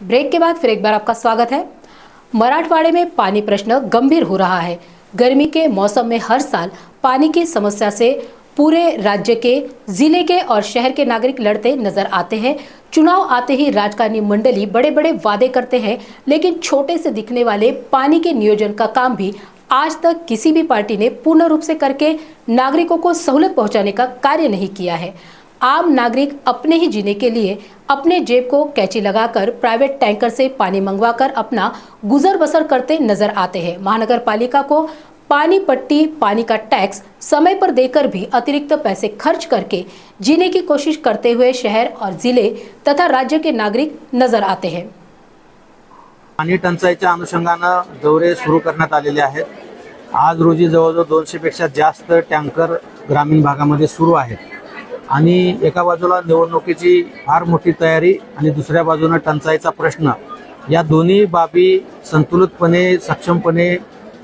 Break के बाद फिर एक बार आपका स्वागत है। मराठवाड़े में पानी प्रश्न गंभीर हो रहा है। गर्मी के मौसम में हर साल पानी की समस्या से पूरे राज्य के, जिले के और शहर के नागरिक लड़ते नजर आते हैं। चुनाव आते ही राजकारणी मंडली बड़े बड़े वादे करते हैं, लेकिन छोटे से दिखने वाले पानी के नियोजन का काम भी आज तक किसी भी पार्टी ने पूर्ण रूप से करके नागरिकों को सहूलत पहुंचाने का कार्य नहीं किया है। आम नागरिक अपने ही जीने के लिए अपने जेब को कैंची लगाकर प्राइवेट टैंकर से पानी मंगवाकर अपना गुजर बसर करते नजर आते हैं। महानगर पालिका को पानी पट्टी, पानी का टैक्स समय पर देकर भी अतिरिक्त पैसे खर्च करके जीने की कोशिश करते हुए शहर और जिले तथा राज्य के नागरिक नजर आते हैं। पाणी टंचाईच्या अनुषंगाने दौरे सुरू करण्यात आलेले आहेत। आज रोजी जवळजवळ 200 पेक्षा जास्त टँकर ग्रामीण भागामध्ये सुरू आहेत आणि एका बाजूला निवडणुकीची फार मोठी तयारी आणि दुसऱ्या बाजूने टंचाईचा प्रश्न, या दोन्ही बाबी संतुलितपणे, सक्षमपणे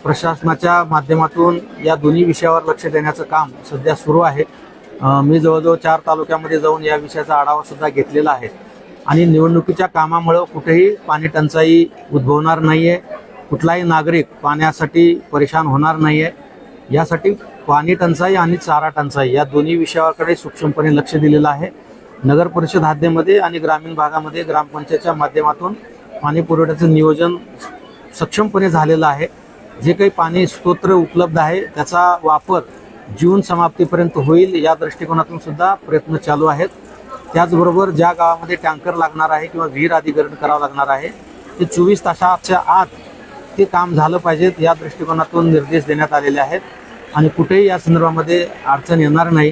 प्रशासनाच्या माध्यमातून या दोन्ही विषयावर लक्ष देण्याचं काम सध्या सुरू आहे। मी जवळजवळ 4 तालुक्यामध्ये जाऊन या विषयाचा आढावा सुद्धा घेतलेला आहे आणि निवडणुकीच्या कामामुळे कुठेही पाणी टंचाई उद्भवणार नाहीये, कुठलाही नागरिक पाण्यासाठी परेशान होणार नाहीये। यासाठी पाणी टंचाई आणि चारा टंचाई या दोन्ही विषयाकडे सूक्ष्मपणे लक्ष दिलेलं आहे। नगर परिषद हद्दीमध्ये आणि ग्रामीण भागामध्ये ग्रामपंचायतच्या माध्यमातून पाणी पुरवठ्याचं नियोजन सक्षमपणे झालेलं आहे। जे काही पाणी स्तोत्र उपलब्ध आहे त्याचा वापर जून समाप्तीपर्यंत होईल या दृष्टिकोनातून सुद्धा प्रयत्न चालू आहेत। त्याचबरोबर ज्या गावामध्ये टँकर लागणार आहे किंवा विहीर अधिग्रहण करावं लागणार आहे ते 24 तासाच्या आत ते काम झालं पाहिजे या दृष्टिकोनातून निर्देश देण्यात आलेले आहेत आणि कुठेही या संदर्भामध्ये अडचण येणार नाही।